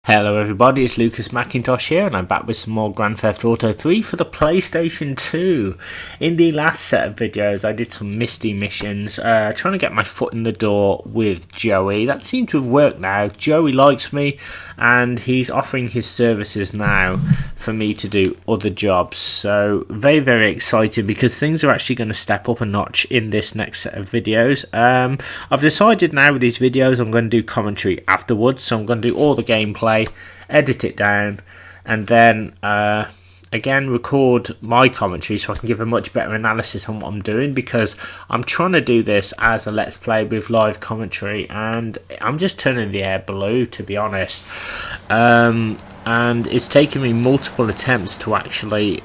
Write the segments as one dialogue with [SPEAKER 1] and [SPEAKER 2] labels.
[SPEAKER 1] Hello everybody, it's Lucas Mackintosh here and I'm back with some more Grand Theft Auto 3 for the PlayStation 2. In the last set of videos I did some misty missions, trying to get my foot in the door with Joey. That seemed to have worked now. Joey likes me and he's offering his services now for me to do other jobs. So very excited because things are actually going to step up a notch in this next set of videos. I've decided now with these videos I'm going to do commentary afterwards, so I'm going to do all the gameplay, edit it down, and then again record my commentary so I can give a much better analysis on what I'm doing, because I'm trying to do this as a let's play with live commentary and I'm just turning the air blue, to be honest. And it's taken me multiple attempts to actually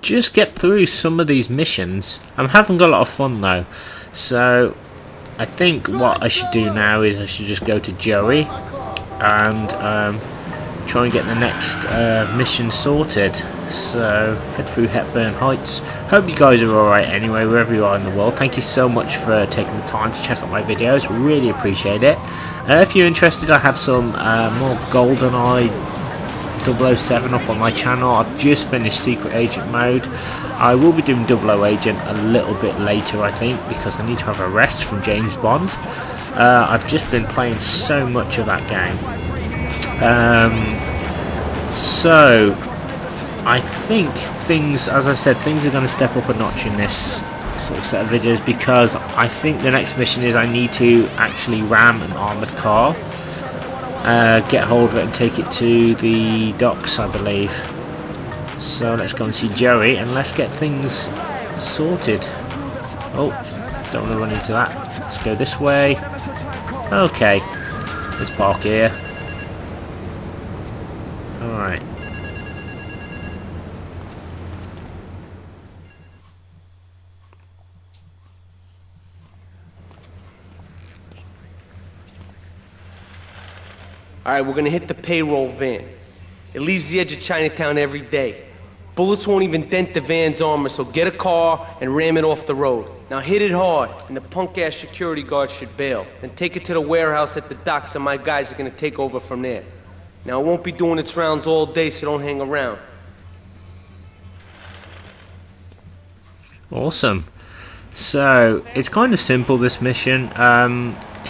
[SPEAKER 1] just get through some of these missions. I'm having a lot of fun though, so I think what I should do now is I should just go to Joey and try and get the next mission sorted. So head through Hepburn Heights. Hope you guys are alright anyway, wherever you are in the world. Thank you so much for taking the time to check out my videos, really appreciate it. If you're interested, I have some more GoldenEye 007 up on my channel. I've just finished Secret Agent mode. I will be doing 00 Agent a little bit later, I think, because I need to have a rest from James Bond. I've just been playing so much of that game. So I think things, as I said, things are going to step up a notch in this sort of set of videos, because I think the next mission is I need to actually ram an armoured car, get hold of it and take it to the docks, I believe. So let's go and see Joey and let's get things sorted. Oh, don't want to run into that. Let's go this way. Okay, let's park here. Alright.
[SPEAKER 2] Alright, we're gonna hit the payroll van. It leaves the edge of Chinatown every day. Bullets won't even dent the van's armor, so get a car and ram it off the road. Now hit it hard, and the punk-ass security guard should bail. Then take it to the warehouse at the docks, and my guys are gonna take over from there. Now it won't be doing its rounds all day, so don't hang around.
[SPEAKER 1] Awesome. So it's kind of simple, this mission.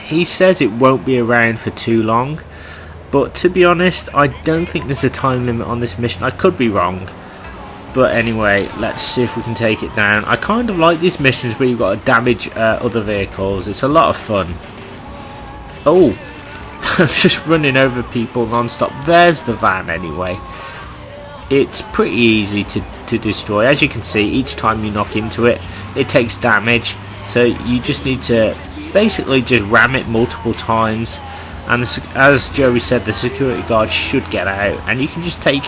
[SPEAKER 1] He says it won't be around for too long, but to be honest, I don't think there's a time limit on this mission. I could be wrong. But anyway, let's see if we can take it down. I kind of like these missions where you've got to damage other vehicles. It's a lot of fun. Oh, I'm just running over people non-stop. There's the van anyway. It's pretty easy to destroy. As you can see, each time you knock into it, it takes damage. So you just need to basically just ram it multiple times. And as Joey said, the security guard should get out. And you can just take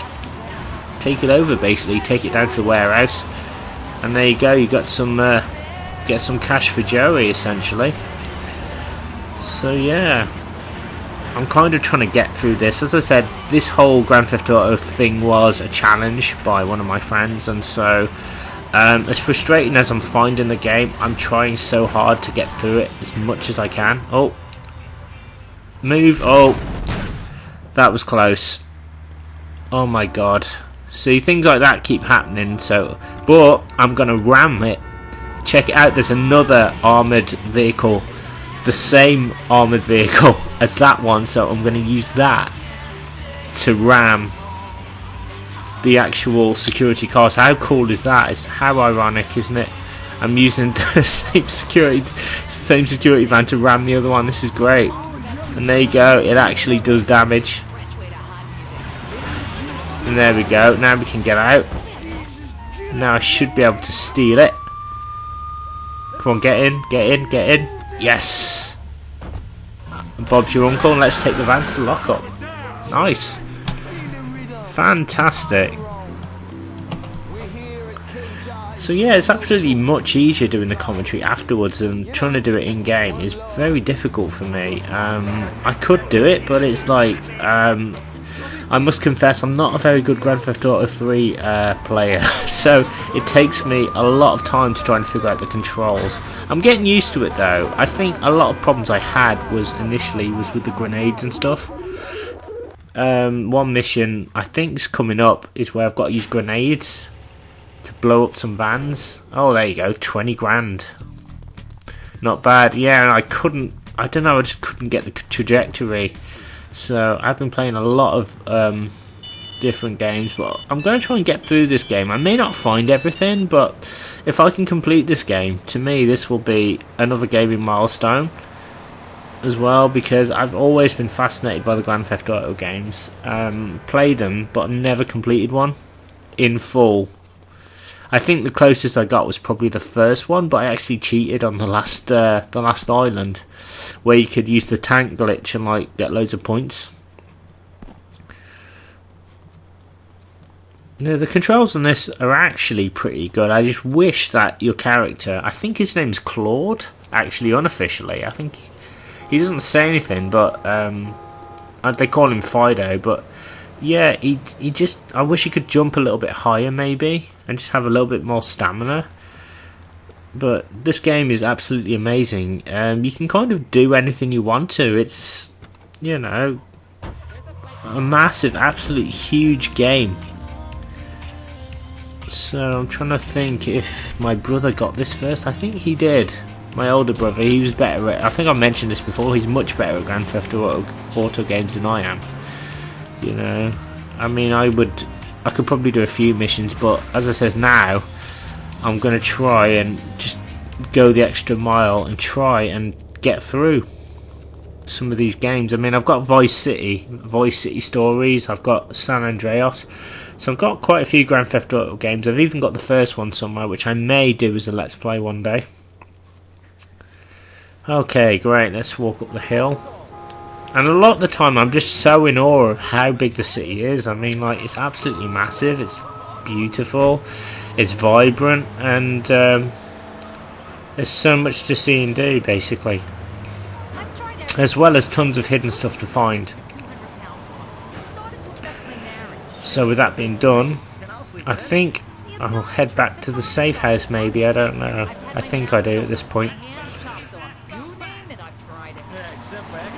[SPEAKER 1] it over, basically take it down to the warehouse, and there you go. You got some get some cash for Joey essentially. So yeah, I'm kind of trying to get through this. As I said, this whole Grand Theft Auto thing was a challenge by one of my friends, and so as frustrating as I'm finding the game, I'm trying so hard to get through it as much as I can. Oh, move. Oh, that was close. Oh my god. See, things like that keep happening, so, but I'm gonna ram it. Check it out, there's another armoured vehicle, the same armoured vehicle as that one, so I'm gonna use that to ram the actual security cars. How cool is that? It's how ironic, isn't it? I'm using the same security van to ram the other one. This is great. And there you go, it actually does damage. And there we go, now we can get out. Now I should be able to steal it. Come on, get in, get in, get in. Yes! Bob's your uncle, and let's take the van to the lockup. Nice. Fantastic. So yeah, it's absolutely much easier doing the commentary afterwards than trying to do it in-game. It's very difficult for me. I could do it, but it's like... I must confess, I'm not a very good Grand Theft Auto 3 player, so it takes me a lot of time to try and figure out the controls. I'm getting used to it though. I think a lot of problems I had was initially with the grenades and stuff. one mission I think is coming up is where I've got to use grenades to blow up some vans. Oh, there you go, 20 grand. Not bad. Yeah, and I don't know, I just couldn't get the trajectory. So I've been playing a lot of different games, but I'm going to try and get through this game. I may not find everything, but if I can complete this game, to me this will be another gaming milestone as well, because I've always been fascinated by the Grand Theft Auto games. Played them, but never completed one in full. I think the closest I got was probably the first one, but I actually cheated on the last island, where you could use the tank glitch and like get loads of points. No, the controls on this are actually pretty good. I just wish that your character, I think his name's Claude, actually unofficially. I think he doesn't say anything, but they call him Fido. But yeah, he just, I wish he could jump a little bit higher maybe, and just have a little bit more stamina. But this game is absolutely amazing. You can kind of do anything you want to. It's, you know, a massive, absolutely huge game. So I'm trying to think if my brother got this first. I think he did. My older brother, he was better at, I think I mentioned this before, he's much better at Grand Theft Auto games than I am. You know, I mean, I could probably do a few missions, but as I says now, I'm going to try and just go the extra mile and try and get through some of these games. I mean, I've got Vice City Stories, I've got San Andreas, so I've got quite a few Grand Theft Auto games. I've even got the first one somewhere, which I may do as a Let's Play one day. Okay, great, let's walk up the hill. And a lot of the time I'm just so in awe of how big the city is. I mean, like, it's absolutely massive, it's beautiful, it's vibrant, and there's so much to see and do, basically. As well as tons of hidden stuff to find. So with that being done, I think I'll head back to the safe house maybe, I don't know. I think I do at this point.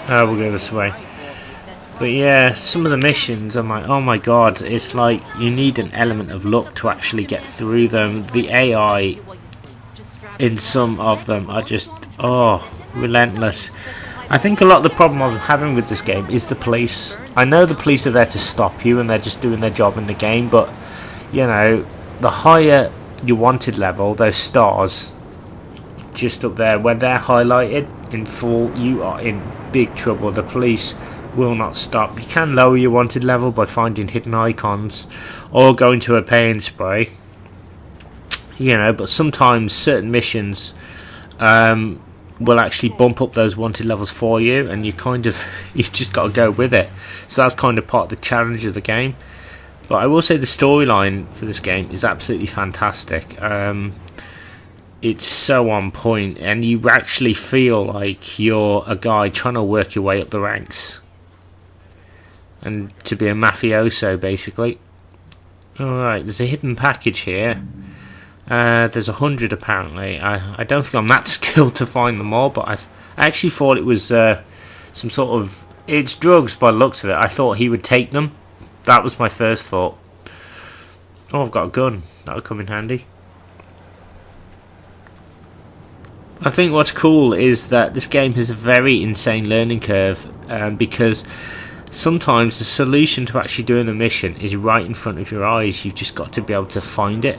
[SPEAKER 1] We'll go this way. But yeah, some of the missions, I'm like, oh my god, it's like you need an element of luck to actually get through them. The AI in some of them are just, relentless. I think a lot of the problem I'm having with this game is the police. I know the police are there to stop you and they're just doing their job in the game, but, you know, the higher your wanted level, those stars just up there, when they're highlighted in full, you are in big trouble. The police will not stop. You can lower your wanted level by finding hidden icons or going to a paint spray, you know, but sometimes certain missions will actually bump up those wanted levels for you, and you just got to go with it. So that's kind of part of the challenge of the game. But I will say the storyline for this game is absolutely fantastic. It's so on point, and you actually feel like you're a guy trying to work your way up the ranks and to be a mafioso, basically. Alright, there's a hidden package here. There's 100 apparently. I don't think I'm that skilled to find them all, but I actually thought it was some sort of, it's drugs by the looks of it. I thought he would take them. That was my first thought. Oh, I've got a gun. That'll come in handy. I think what's cool is that this game has a very insane learning curve, because sometimes the solution to actually doing a mission is right in front of your eyes. You've just got to be able to find it.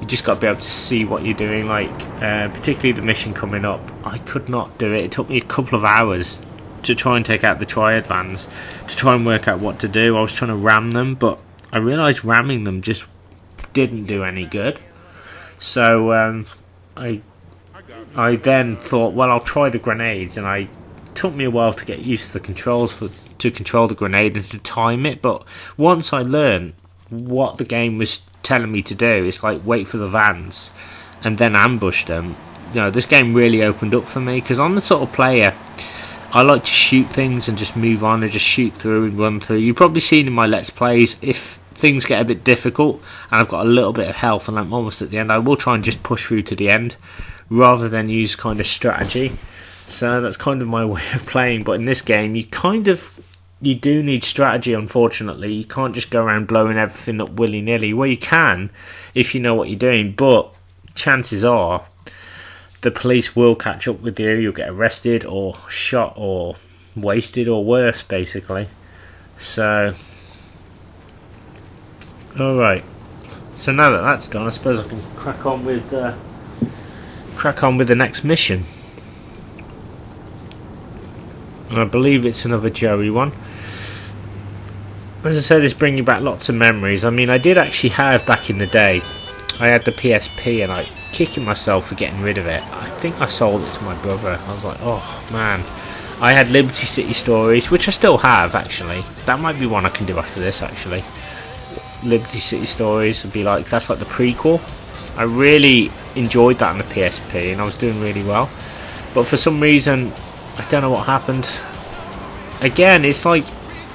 [SPEAKER 1] You just got to be able to see what you're doing. Like particularly the mission coming up, I could not do it. It took me a couple of hours to try and take out the triad vans, to try and work out what to do. I was trying to ram them, but I realised ramming them just didn't do any good. So I then thought, well, I'll try the grenades, and it took me a while to get used to the controls to control the grenade and to time it. But once I learned what the game was telling me to do, it's like wait for the vans and then ambush them. You know, this game really opened up for me, because I'm the sort of player, I like to shoot things and just move on and just shoot through and run through. You've probably seen in my Let's Plays, if things get a bit difficult and I've got a little bit of health and I'm almost at the end, I will try and just push through to the end rather than use kind of strategy. So that's kind of my way of playing. But in this game, you kind of you do need strategy, unfortunately. You can't just go around blowing everything up willy-nilly. Well, you can if you know what you're doing, but chances are the police will catch up with you. You'll get arrested or shot or wasted or worse, basically. So, alright. So now that that's done, I suppose I can crack on with the next mission. And I believe it's another Joey one. As I said, it's bringing back lots of memories. I mean, I did actually have, back in the day, I had the PSP and I kicking myself for getting rid of it. I think I sold it to my brother. I was like, oh man. I had Liberty City Stories, which I still have, actually. That might be one I can do after this, actually. Liberty City Stories would be like, that's like the prequel. I really enjoyed that on the PSP and I was doing really well. But for some reason, I don't know what happened. Again, it's like,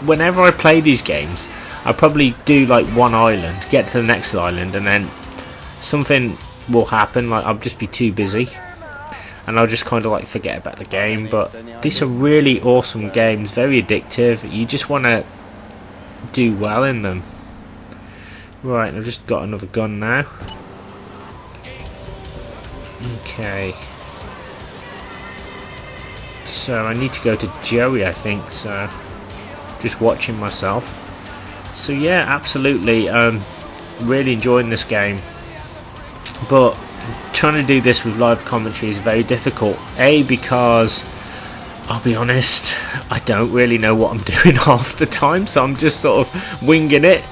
[SPEAKER 1] whenever I play these games, I probably do like one island, get to the next island, and then something will happen, like I'll just be too busy and I'll just kind of like forget about the game. But these are really awesome games, very addictive. You just want to do well in them. Right, I've just got another gun now. Okay, so I need to go to Joey, I think, so just watching myself. So yeah, absolutely, really enjoying this game, but trying to do this with live commentary is very difficult. A, because I'll be honest, I don't really know what I'm doing half the time, so I'm just sort of winging it.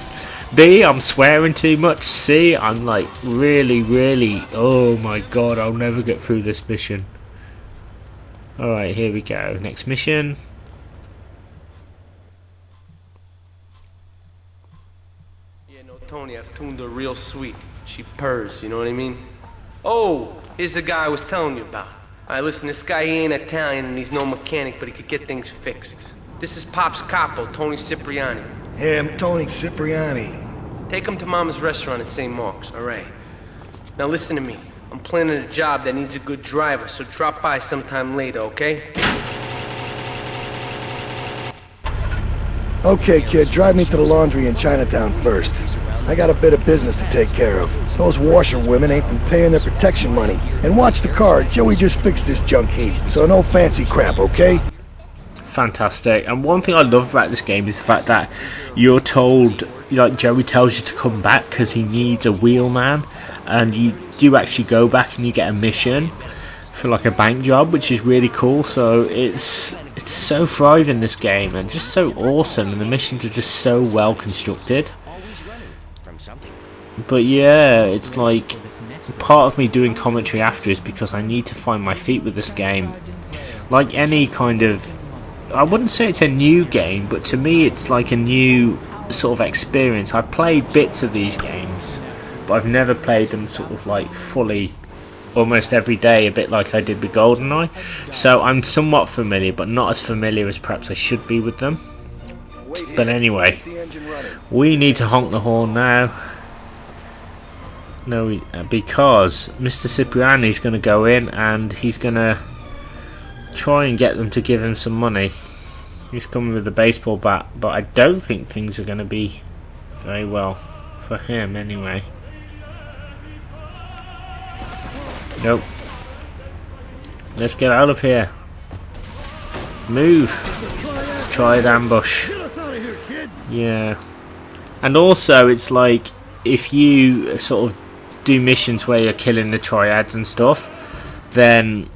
[SPEAKER 1] B, I'm swearing too much. C, I'm like really, oh my god, I'll never get through this mission. Alright, here we go, next mission.
[SPEAKER 2] Tony, I've tuned her real sweet. She purrs, you know what I mean? Oh, here's the guy I was telling you about. Alright, listen, this guy, he ain't Italian and he's no mechanic, but he could get things fixed. This is Pop's capo, Tony Cipriani.
[SPEAKER 3] Hey, I'm Tony Cipriani.
[SPEAKER 2] Take him to Mama's restaurant at St. Mark's, alright? Now listen to me. I'm planning a job that needs a good driver, so drop by sometime later, okay?
[SPEAKER 3] Okay, kid, drive me to the laundry in Chinatown first. I got a bit of business to take care of. Those washerwomen ain't been paying their protection money. And watch the car, Joey just fixed this junk heap, so no fancy crap, okay?
[SPEAKER 1] Fantastic. And one thing I love about this game is the fact that you're told, like Joey tells you to come back because he needs a wheelman, and you do actually go back and you get a mission for like a bank job, which is really cool. So it's so thriving, this game, and just so awesome, and the missions are just so well constructed. But yeah, it's like part of me doing commentary after is because I need to find my feet with this game. Like any kind of, I wouldn't say it's a new game, but to me it's like a new sort of experience. I've played bits of these games, but I've never played them sort of like fully, almost every day, a bit like I did with GoldenEye. So I'm somewhat familiar, but not as familiar as perhaps I should be with them. But anyway, we need to honk the horn now. No, because Mr. Cipriani is going to go in and he's going to try and get them to give him some money. He's coming with a baseball bat, but I don't think things are going to be very well for him anyway. Nope. Let's get out of here. Move. Let's try an ambush. Yeah. And also, it's like, if you sort of do missions where you're killing the triads and stuff, then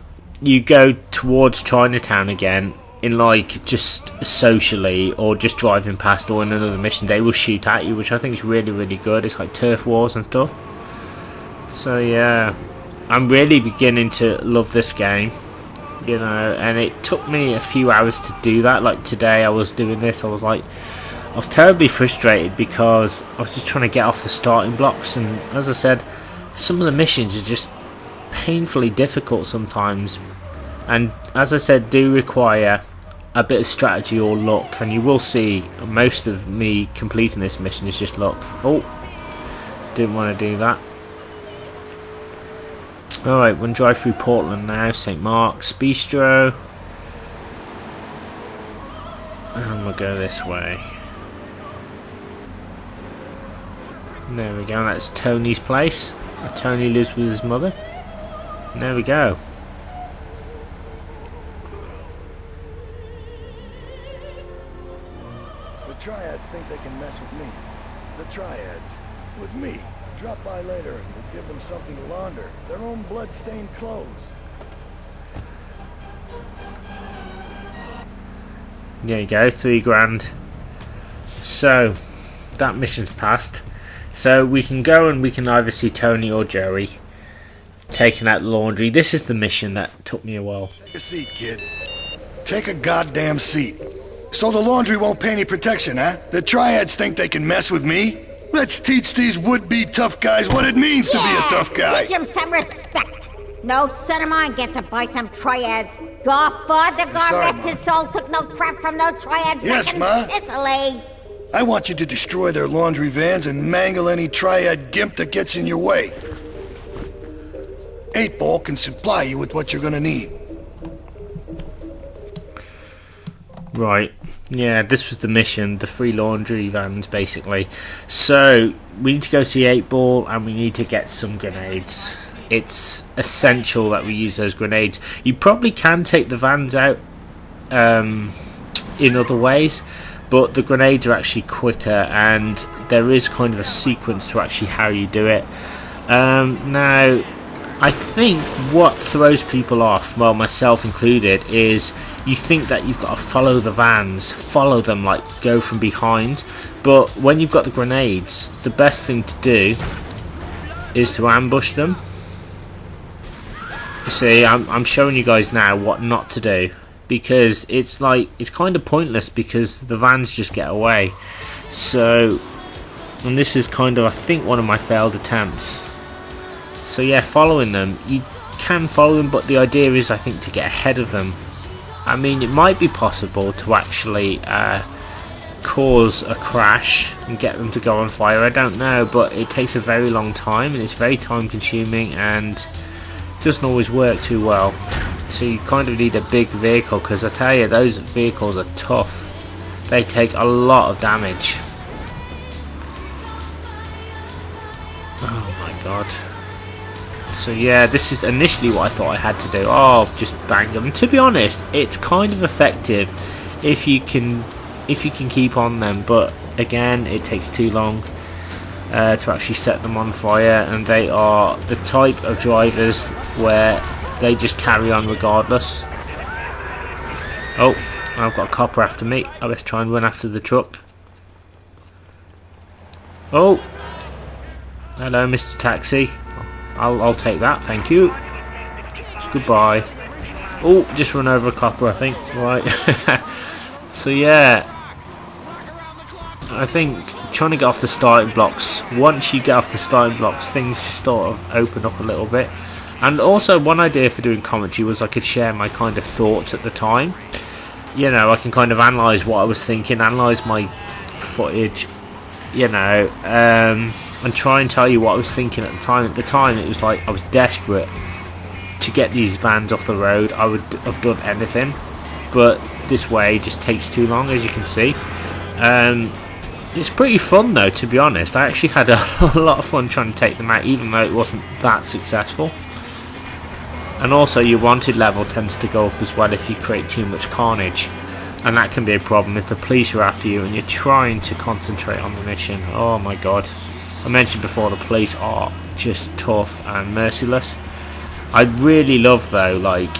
[SPEAKER 1] you go towards Chinatown again in like just socially, or just driving past, or in another mission they will shoot at you, which I think is really good. It's like turf wars and stuff. So yeah, I'm really beginning to love this game, you know, and it took me a few hours to do that. Like today I was doing this, I was terribly frustrated because I was just trying to get off the starting blocks, and as I said, some of the missions are just painfully difficult sometimes, and as I said, do require a bit of strategy or luck, and you will see most of me completing this mission is just luck. Oh, didn't want to do that. Alright, we're going to drive through Portland now, St. Mark's Bistro. And And we'll go this way. There we go, that's Tony's place. Tony lives with his mother. And there we go.
[SPEAKER 3] The Triads think they can mess with me. The Triads. With me. Drop by later and we'll give them something to launder. Their own blood-stained clothes.
[SPEAKER 1] There you go, 3 grand. So, that mission's passed. So we can go and we can either see Tony or Joey taking out the laundry. This is the mission that took me a while.
[SPEAKER 3] Take a seat, kid. Take a goddamn seat. So the laundry won't pay any protection, huh? The Triads think they can mess with me? Let's teach these would-be tough guys what it means to be a tough guy.
[SPEAKER 4] Teach him some respect. No son of mine gets it by some Triads. Your father, God rest his soul, took no crap from no Triads
[SPEAKER 3] Yes,
[SPEAKER 4] back in
[SPEAKER 3] Ma.
[SPEAKER 4] Sicily.
[SPEAKER 3] I want you to destroy their laundry vans and mangle any Triad gimp that gets in your way. 8-Ball can supply you with what you're gonna need.
[SPEAKER 1] Right. Yeah, this was the mission, the 3 laundry vans basically. So, we need to go see 8-Ball and we need to get some grenades. It's essential that we use those grenades. You probably can take the vans out in other ways, but the grenades are actually quicker and there is kind of a sequence to actually how you do it. Now, I think what throws people off, well myself included, is you think that you've got to follow the vans, follow them, like go from behind, but when you've got the grenades, the best thing to do is to ambush them. You see, I'm showing you guys now what not to do, because it's kind of pointless because the vans just get away. So, and this is kind of, I think, one of my failed attempts. So yeah, following them, you can follow them, but the idea is, I think, to get ahead of them. I mean, it might be possible to actually cause a crash and get them to go on fire, I don't know, but it takes a very long time and it's very time consuming and doesn't always work too well. So you kind of need a big vehicle, because I tell you, those vehicles are tough. They take a lot of damage. Oh my god. So yeah, this is initially what I thought I had to do. Oh, just bang them. And to be honest, it's kind of effective if you can keep on them, but again, it takes too long to actually set them on fire, and they are the type of drivers where they just carry on regardless. Oh, I've got a copper after me. I best try and run after the truck. Oh, hello, Mr. Taxi. I'll take that, thank you. Goodbye. Oh, just run over a copper, I think. Right. So yeah, I think trying to get off the starting blocks. Once you get off the starting blocks, things just sort of open up a little bit. And also, one idea for doing commentary was I could share my kind of thoughts at the time. You know, I can kind of analyse what I was thinking, analyse my footage, you know, and try and tell you what I was thinking at the time. At the time, it was like I was desperate to get these vans off the road. I would have done anything, but this way just takes too long, as you can see. It's pretty fun though, to be honest. I actually had a lot of fun trying to take them out, even though it wasn't that successful. And also, your wanted level tends to go up as well if you create too much carnage, and that can be a problem if the police are after you and you're trying to concentrate on the mission. Oh my god. I mentioned before, the police are just tough and merciless. I really love though, like,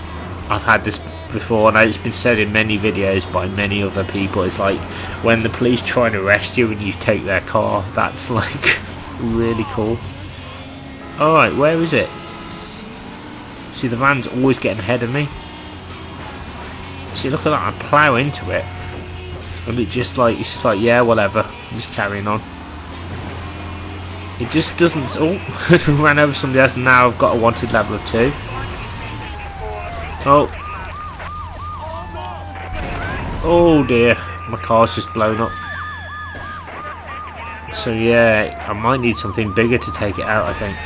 [SPEAKER 1] I've had this before and it's been said in many videos by many other people, it's like when the police try and arrest you and you take their car, that's like really cool. Alright, where is it? See, the van's always getting ahead of me. See, look at that, I plough into it and it's just like, yeah, whatever, I'm just carrying on. It just doesn't. Oh, ran over somebody else, and now I've got a wanted level of 2. Oh. Oh dear, my car's just blown up. So yeah, I might need something bigger to take it out, I think.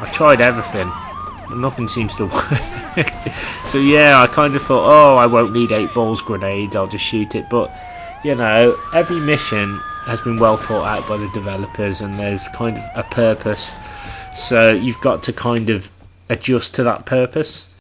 [SPEAKER 1] I tried everything. but nothing seems to work. So yeah, I kind of thought, oh, I won't need 8 balls grenades, I'll just shoot it. But you know, every mission has been well thought out by the developers, and there's kind of a purpose, so you've got to kind of adjust to that purpose.